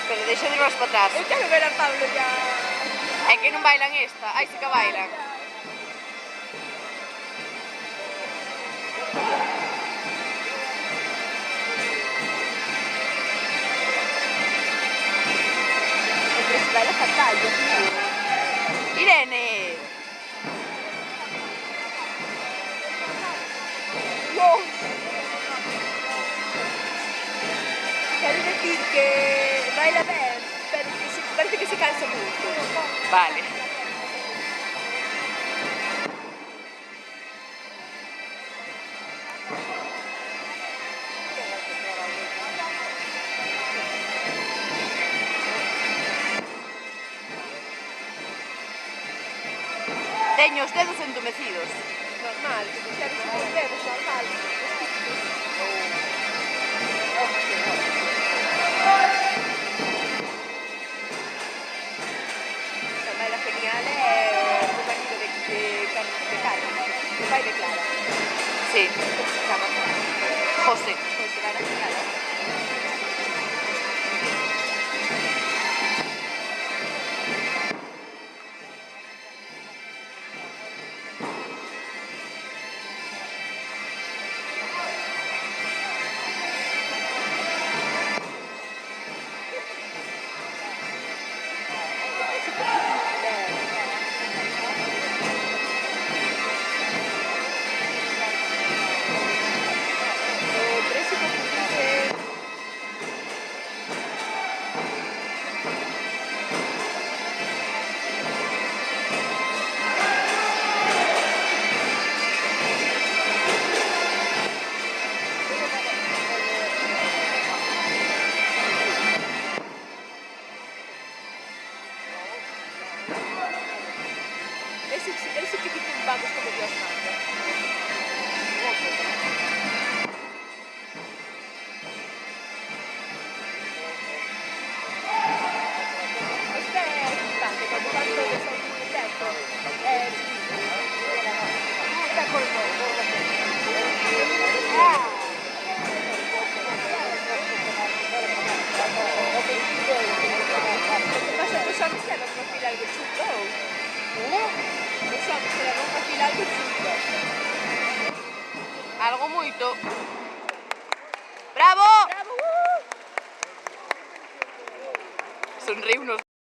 Pero deixa de irnos para atrás. Eu quero ver a Pablo ya. É que non bailan esta. Ai, sí que bailan. Porque se baila fatal, yo creo. Irene! No. Quero decir que baila ben, pero que parece que se cansa moito. Vale. Teño os dedos entumecidos. Normal, que quixeres os dedos, normal. O baila genial é o marido de Carmen, o pai de Clara. Sí. Como se chama? José. José, baila genial. Ese que tipo vamos como Dios manda. Este è importante, quando tanto le sono tutto il tempo. Perché passa che sono se non fila algo giusto. Non so se non fila algo giusto. Algo moito. Bravo!